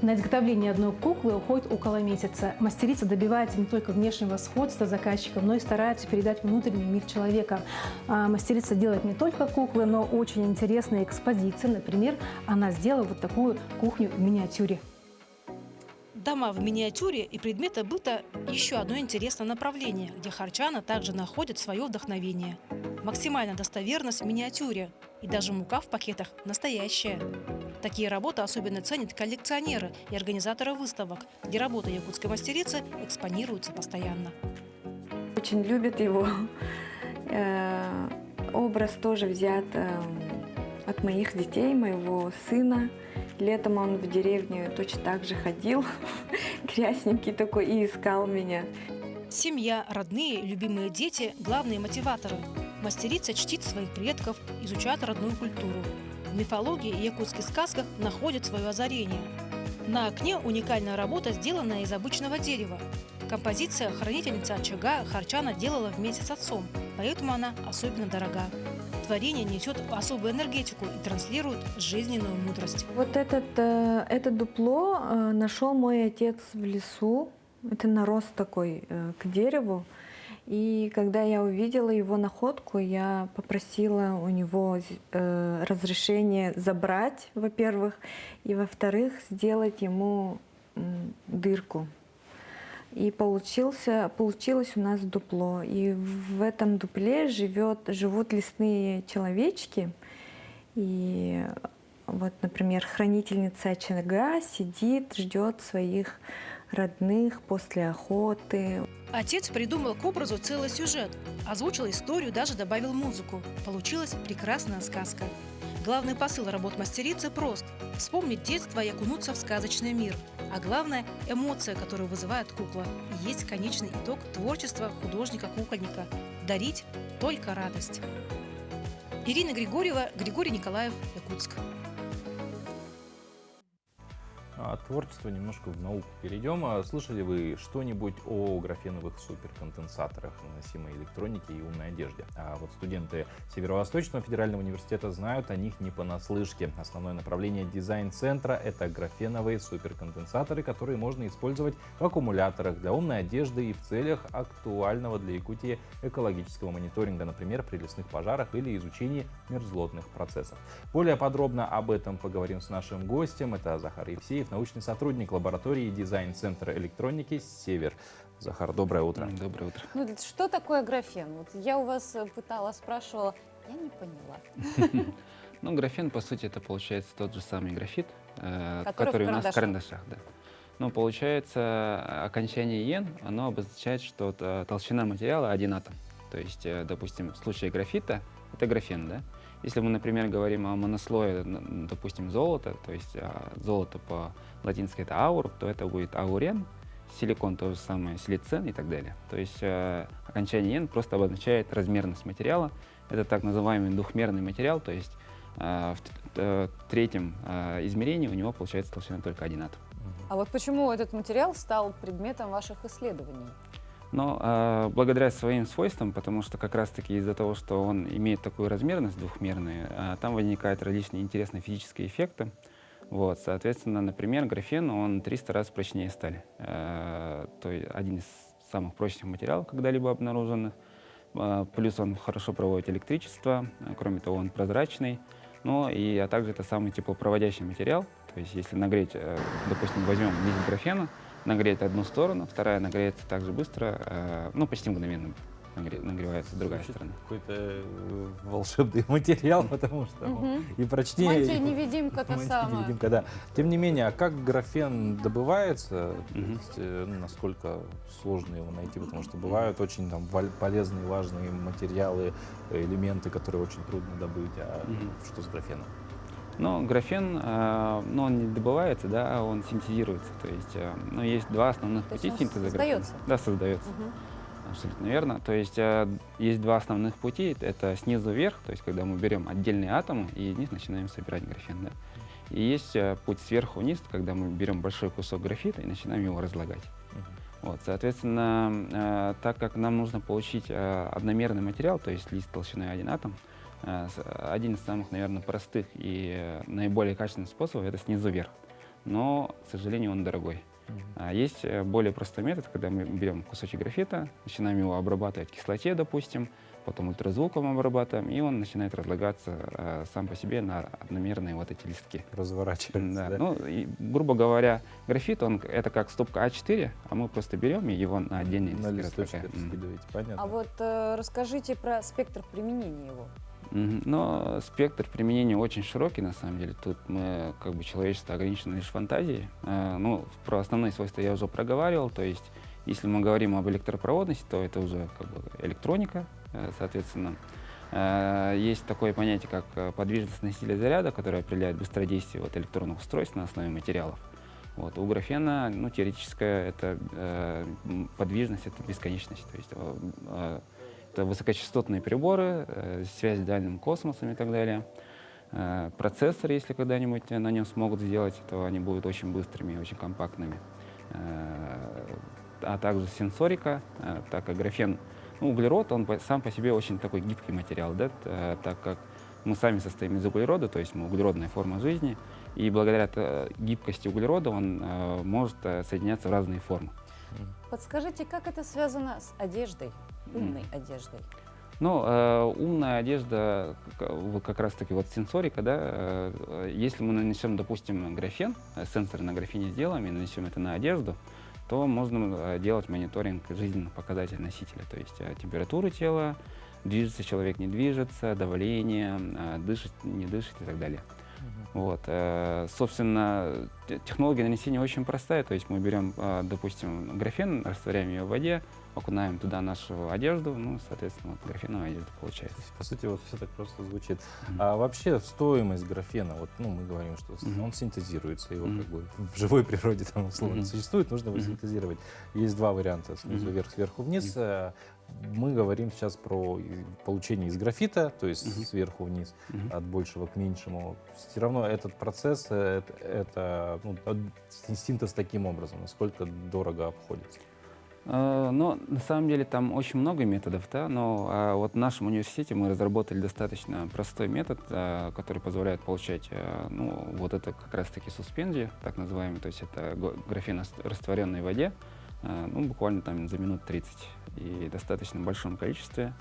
На изготовление одной куклы уходит около месяца. Мастерица добивается не только внешнего сходства заказчика, но и старается передать внутренний мир человека. Мастерица делает не только куклы, но очень интересные экспозиции. Например, она сделала вот такую кухню в миниатюре. Дома в миниатюре и предметы быта – еще одно интересное направление, где харчана также находит свое вдохновение. Максимальная достоверность в миниатюре, и даже мука в пакетах настоящая. Такие работы особенно ценят коллекционеры и организаторы выставок, где работы якутской мастерицы экспонируются постоянно. Очень любят его. Образ тоже взят от моих детей, моего сына. Летом он в деревню точно так же ходил, грязненький такой, и искал меня. Семья, родные, любимые дети – главные мотиваторы. Мастерица чтит своих предков, изучает родную культуру. В мифологии и якутских сказках находит свое озарение. На окне уникальная работа, сделанная из обычного дерева. Композиция «Хранительница очага» харчана делала вместе с отцом, поэтому она особенно дорога. Творение несет особую энергетику и транслирует жизненную мудрость. Вот это дупло нашел мой отец в лесу. Это нарост такой к дереву. И когда я увидела его находку, я попросила у него разрешение забрать, во-первых, и, во-вторых, сделать ему дырку. И получилось у нас дупло. И в этом дупле живут лесные человечки. И вот, например, хранительница очага сидит, ждет своих родных после охоты. Отец придумал к образу целый сюжет, озвучил историю, даже добавил музыку. Получилась прекрасная сказка. Главный посыл работ мастерицы прост – вспомнить детство и окунуться в сказочный мир. А главное – эмоция, которую вызывает кукла. И есть конечный итог творчества художника-кукольника – дарить только радость. Ирина Григорьева, Григорий Николаев, Якутск. От творчества немножко в науку перейдем. Слышали вы что-нибудь о графеновых суперконденсаторах, наносимой электронике и умной одежде? А вот студенты Северо-Восточного федерального университета знают о них не понаслышке. Основное направление дизайн-центра – это графеновые суперконденсаторы, которые можно использовать в аккумуляторах для умной одежды и в целях актуального для Якутии экологического мониторинга, например, при лесных пожарах или изучении мерзлотных процессов. Более подробно об этом поговорим с нашим гостем. Это Захар Евсеев, научный сотрудник лаборатории дизайн-центра электроники «Север». Захар, доброе утро. Доброе утро. Ну, что такое графен? Вот я у вас спрашивала, я не поняла. Ну, графен, по сути, это получается тот же самый графит, который у нас в карандашах. Да. Но получается, окончание «ен», оно обозначает, что толщина материала один атом. То есть, допустим, в случае графита это графен, да? Если мы, например, говорим о монослое, допустим, золота, то есть золото по-латински это аур, то это будет аурен, силикон то же самое, силицен и так далее. То есть окончание «ен» просто обозначает размерность материала. Это так называемый двухмерный материал, то есть в третьем измерении у него получается толщина только один атом. А вот почему этот материал стал предметом ваших исследований? Но благодаря своим свойствам, потому что как раз-таки из-за того, что он имеет такую размерность двухмерную, там возникают различные интересные физические эффекты. Вот, соответственно, например, графен, он 300 раз прочнее стали. То есть один из самых прочных материалов, когда-либо обнаруженных. Плюс он хорошо проводит электричество, кроме того, он прозрачный. Ну а также это самый теплопроводящий материал. То есть если нагреть, допустим, возьмем лист графена, нагреть одну сторону, вторая нагреется так же быстро, почти мгновенно нагревается другая сторона. Какой-то волшебный материал, потому что и прочнее. Мантия-невидимка-то самая. Невидимка, да. Тем не менее, а как графен добывается? Насколько сложно его найти? Потому что бывают очень полезные, важные материалы, элементы, которые очень трудно добыть. А что с графеном? Но графен, он не добывается, да, а он синтезируется. То есть, есть два основных пути синтеза графена. Да, создается. Абсолютно верно. То есть есть два основных пути. Это снизу вверх, то есть когда мы берем отдельные атомы и из них начинаем собирать графен. Да. И есть путь сверху вниз, когда мы берем большой кусок графита и начинаем его разлагать. Вот, соответственно, так как нам нужно получить одномерный материал, то есть лист толщиной 1 атом, один из самых, наверное, простых и наиболее качественных способов — это снизу вверх. Но, к сожалению, он дорогой. Есть более простой метод, когда мы берем кусочек графита, начинаем его обрабатывать в кислоте, допустим, потом ультразвуком обрабатываем, и он начинает разлагаться сам по себе на одномерные вот эти листки. Разворачивается, да? Ну, и, грубо говоря, графит, это как стопка А4, а мы просто берем и его на отдельные листки раскидываете. Понятно. А вот расскажите про спектр применения его. Но спектр применения очень широкий, на самом деле. Тут мы, как бы, человечество ограничено лишь фантазией. Ну, про основные свойства я уже проговаривал. То есть, если мы говорим об электропроводности, то это уже как бы электроника, соответственно. Есть такое понятие, как подвижность носителя заряда, которое определяет быстродействие вот электронных устройств на основе материалов. Вот. У графена, ну, теоретическая это подвижность, это бесконечность. То есть, это высокочастотные приборы, связь с дальним космосом и так далее. Процессоры, если когда-нибудь на нем смогут сделать, то они будут очень быстрыми и очень компактными. А также сенсорика, так как графен, ну, углерод, он сам по себе очень такой гибкий материал, да, так как мы сами состоим из углерода, то есть мы углеродная форма жизни, и благодаря гибкости углерода он может соединяться в разные формы. Подскажите, как это связано с одеждой, умной одеждой? Ну, умная одежда, как раз-таки вот сенсорика, да, если мы нанесем, допустим, графен, сенсоры на графене сделаем и нанесем это на одежду, то можно делать мониторинг жизненных показателей носителя, то есть температуру тела, движется человек, не движется, давление, дышит, не дышит и так далее. Вот. Собственно, технология нанесения очень простая, то есть мы берем, допустим, графен, растворяем ее в воде, окунаем туда нашу одежду, ну, соответственно, вот графеновая одежда получается. По сути, вот все так просто звучит. А вообще стоимость графена, вот, ну, мы говорим, что он синтезируется, его как бы в живой природе там условно существует, нужно его синтезировать. Есть два варианта: снизу вверх, сверху вниз. Мы говорим сейчас про получение из графита, то есть сверху вниз, от большего к меньшему. Все равно этот процесс, это ну, синтез таким образом, насколько дорого обходится. Но на самом деле там очень много методов, да, но вот в нашем университете мы разработали достаточно простой метод, который позволяет получать, ну, вот это как раз-таки суспензию, так называемый, то есть это графен, растворенный в воде, ну, буквально там за минут 30 и в достаточно большом количестве.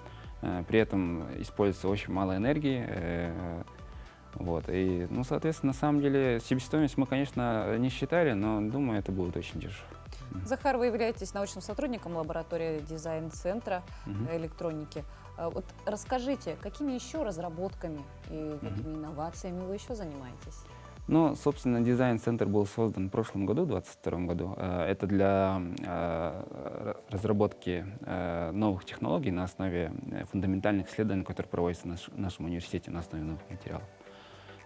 При этом используется очень мало энергии. Вот, и, ну, соответственно, на самом деле себестоимость мы, конечно, не считали, но думаю, это будет очень дешево. Захар, вы являетесь научным сотрудником лаборатории дизайн-центра электроники. Вот расскажите, какими еще разработками и какими инновациями вы еще занимаетесь? Ну, собственно, дизайн-центр был создан в прошлом году, в 2022 году. Это для разработки новых технологий на основе фундаментальных исследований, которые проводятся в нашем университете на основе новых материалов.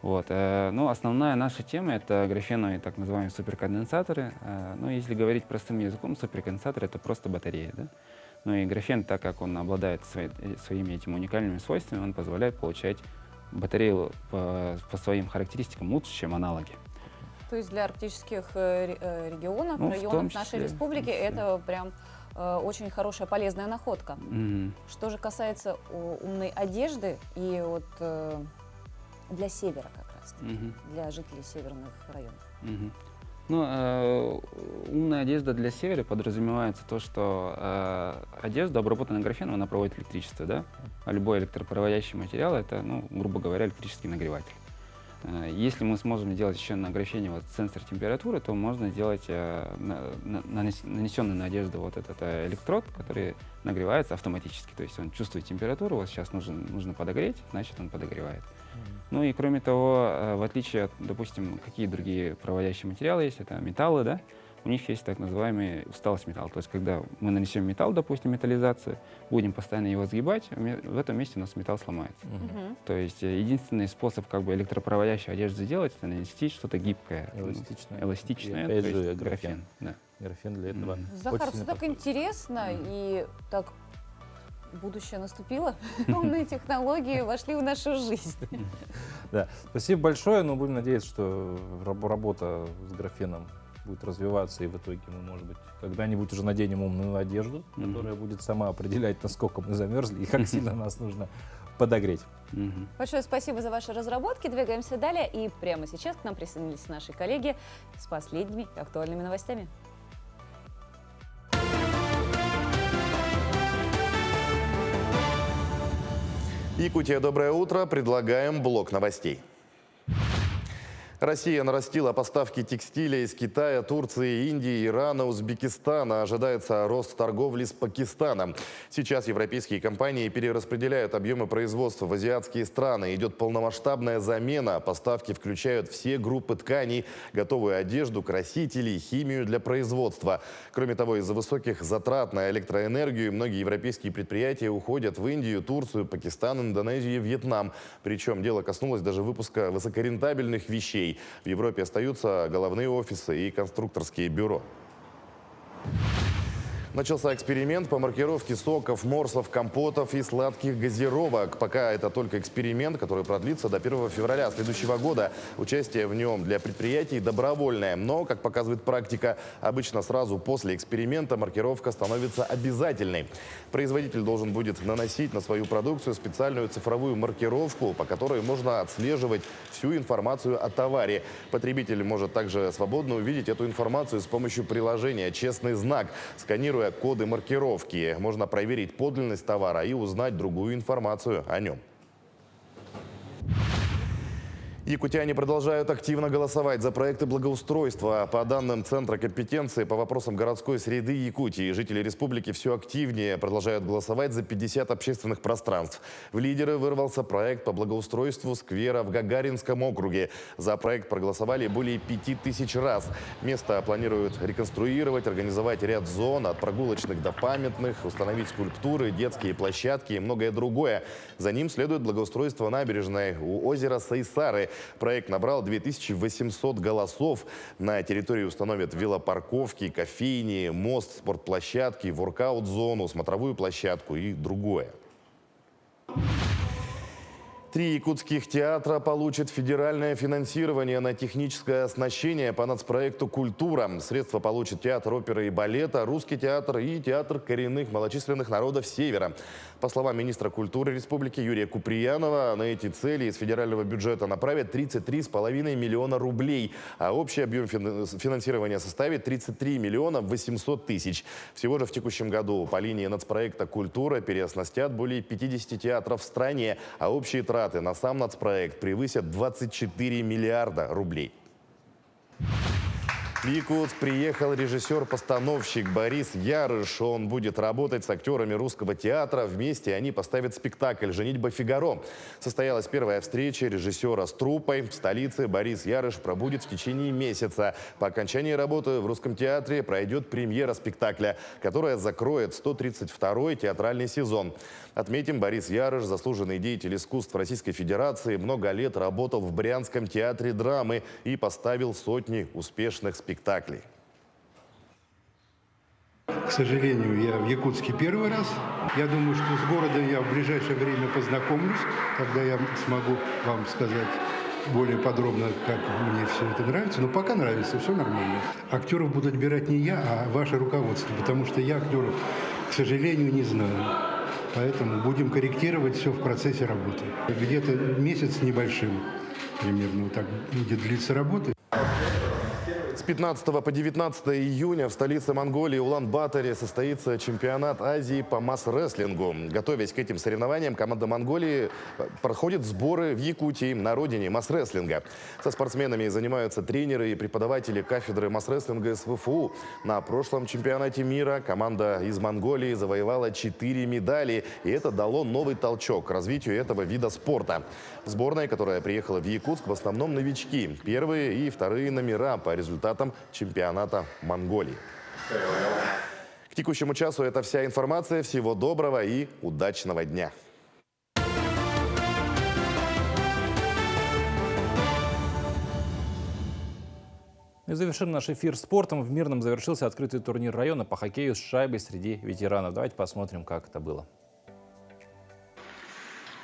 Вот. Ну, основная наша тема — это графеновые так называемые суперконденсаторы. Ну, если говорить простым языком, суперконденсатор — это просто батарея. Да? Ну и графен, так как он обладает своими этими уникальными свойствами, он позволяет получать батарею по своим характеристикам лучше, чем аналоги. То есть для арктических регионов, ну, районов нашей республики это прям очень хорошая, полезная находка. Что же касается умной одежды и вот для севера как раз, для жителей северных районов. Ну, умная одежда для севера подразумевается то, что одежда, обработанная графеном, она проводит электричество, да? А любой электропроводящий материал — это, ну, грубо говоря, электрический нагреватель. Если мы сможем сделать еще на графене вот сенсор температуры, то можно сделать нанесенный на одежду вот этот электрод, который нагревается автоматически. То есть он чувствует температуру, вот сейчас нужно подогреть, значит он подогревает. Ну и кроме того, в отличие от, допустим, какие другие проводящие материалы есть, это металлы, да, у них есть так называемый усталость металла. То есть когда мы нанесем металл, допустим, металлизацию, будем постоянно его сгибать, в этом месте у нас металл сломается. То есть единственный способ как бы электропроводящую одежду сделать — это нанести что-то гибкое, эластичное, то есть графен. Да. Графен для этого. Захар, все так интересно и так будущее наступило, умные технологии вошли в нашу жизнь. Да, спасибо большое, но будем надеяться, что работа с графеном будет развиваться, и в итоге мы, может быть, когда-нибудь уже наденем умную одежду, которая будет сама определять, насколько мы замерзли и как сильно нас нужно подогреть. Большое спасибо за ваши разработки. Двигаемся далее. И прямо сейчас к нам присоединились наши коллеги с последними актуальными новостями. Якутия, доброе утро. Предлагаем блок новостей. Россия нарастила поставки текстиля из Китая, Турции, Индии, Ирана, Узбекистана. Ожидается рост торговли с Пакистаном. Сейчас европейские компании перераспределяют объемы производства в азиатские страны. Идет полномасштабная замена. Поставки включают все группы тканей, готовую одежду, красители, химию для производства. Кроме того, из-за высоких затрат на электроэнергию многие европейские предприятия уходят в Индию, Турцию, Пакистан, Индонезию и Вьетнам. Причем дело коснулось даже выпуска высокорентабельных вещей. В Европе остаются головные офисы и конструкторские бюро. Начался эксперимент по маркировке соков, морсов, компотов и сладких газировок. Пока это только эксперимент, который продлится до 1 февраля следующего года. Участие в нем для предприятий добровольное. Но, как показывает практика, обычно сразу после эксперимента маркировка становится обязательной. Производитель должен будет наносить на свою продукцию специальную цифровую маркировку, по которой можно отслеживать всю информацию о товаре. Потребитель может также свободно увидеть эту информацию с помощью приложения «Честный знак», сканируя коды маркировки. Можно проверить подлинность товара и узнать другую информацию о нем. Якутяне продолжают активно голосовать за проекты благоустройства. По данным Центра компетенции по вопросам городской среды Якутии, жители республики все активнее продолжают голосовать за 50 общественных пространств. В лидеры вырвался проект по благоустройству сквера в Гагаринском округе. За проект проголосовали более 5000 раз. Место планируют реконструировать, организовать ряд зон от прогулочных до памятных, установить скульптуры, детские площадки и многое другое. За ним следует благоустройство набережной у озера Сайсары. Проект набрал 2800 голосов. На территории установят велопарковки, кофейни, мост, спортплощадки, воркаут-зону, смотровую площадку и другое. 3 якутских театра получат федеральное финансирование на техническое оснащение по нацпроекту «Культура». Средства получат театр оперы и балета, русский театр и театр коренных малочисленных народов Севера. По словам министра культуры республики Юрия Куприянова, на эти цели из федерального бюджета направят 33,5 миллиона рублей, а общий объем финансирования составит 33 миллиона 800 тысяч. Всего же в текущем году по линии нацпроекта «Культура» переоснастят более 50 театров в стране, а общие траты на сам нацпроект превысят 24 миллиарда рублей. В Якутск приехал режиссер-постановщик Борис Ярыш. Он будет работать с актерами русского театра. Вместе они поставят спектакль «Женитьба Фигаро». Состоялась первая встреча режиссера с труппой. В столице Борис Ярыш пробудет в течение месяца. По окончании работы в Русском театре пройдет премьера спектакля, которая закроет 132-й театральный сезон. Отметим, Борис Ярыш, заслуженный деятель искусств Российской Федерации, много лет работал в Брянском театре драмы и поставил сотни успешных спектаклей. К сожалению, я в Якутске первый раз. Я думаю, что с городом я в ближайшее время познакомлюсь, когда я смогу вам сказать более подробно, как мне все это нравится. Но пока нравится, все нормально. Актеров буду отбирать не я, а ваше руководство, потому что я актеров, к сожалению, не знаю. Поэтому будем корректировать все в процессе работы. Где-то месяц с небольшим примерно вот так будет длиться работа. С 15 по 19 июня в столице Монголии Улан-Баторе состоится чемпионат Азии по масс-рестлингу. Готовясь к этим соревнованиям, команда Монголии проходит сборы в Якутии, на родине масс-рестлинга. Со спортсменами занимаются тренеры и преподаватели кафедры масс-рестлинга СВФУ. На прошлом чемпионате мира команда из Монголии завоевала 4 медали, и это дало новый толчок к развитию этого вида спорта. В сборной, которая приехала в Якутск, в основном новички. Первые и вторые номера по результатам чемпионата Монголии. К текущему часу это вся информация. Всего доброго и удачного дня. И завершим наш эфир спортом. В Мирном завершился открытый турнир района по хоккею с шайбой среди ветеранов. Давайте посмотрим, как это было.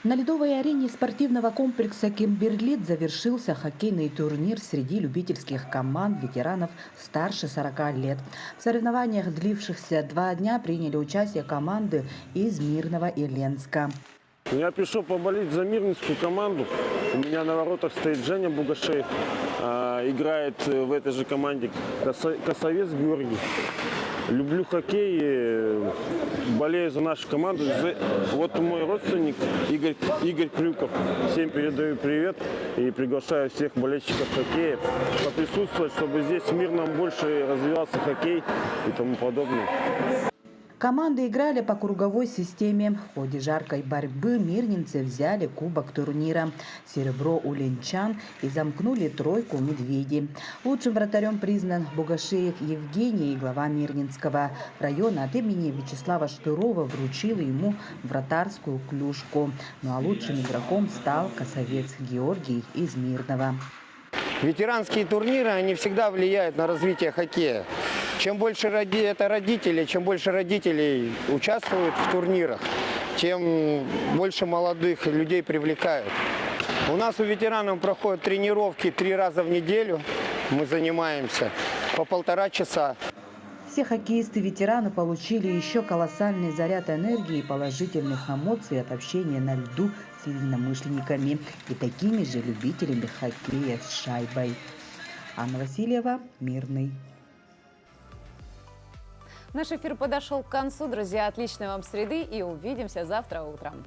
На ледовой арене спортивного комплекса «Кимберлит» завершился хоккейный турнир среди любительских команд ветеранов старше 40 лет. В соревнованиях, длившихся 2 дня, приняли участие команды из Мирного и Ленска. Я пришел поболеть за мирнинскую команду. У меня на воротах стоит Женя Бугашев. Играет в этой же команде Косовец Георгий. Люблю хоккей, болею за нашу команду. Вот мой родственник Игорь Крюков. Всем передаю привет и приглашаю всех болельщиков хоккея поприсутствовать, чтобы здесь в Мирном больше развивался хоккей и тому подобное. Команды играли по круговой системе. В ходе жаркой борьбы мирнинцы взяли кубок турнира. Серебро у ленчан и замкнули тройку медведи. Лучшим вратарем признан Бугашеев Евгений, глава Мирнинского района от имени Вячеслава Штырова вручил ему вратарскую клюшку. Ну а лучшим игроком стал Косовец Георгий из Мирного. Ветеранские турниры, они всегда влияют на развитие хоккея. Чем больше родителей, чем больше родителей участвуют в турнирах, тем больше молодых людей привлекают. У нас у ветеранов проходят тренировки 3 раза в неделю. Мы занимаемся по 1,5 часа. Все хоккеисты-ветераны получили еще колоссальный заряд энергии и положительных эмоций от общения на льду с единомышленниками и такими же любителями хоккея с шайбой. Анна Васильева, Мирный. Наш эфир подошел к концу, друзья. Отличной вам среды и увидимся завтра утром.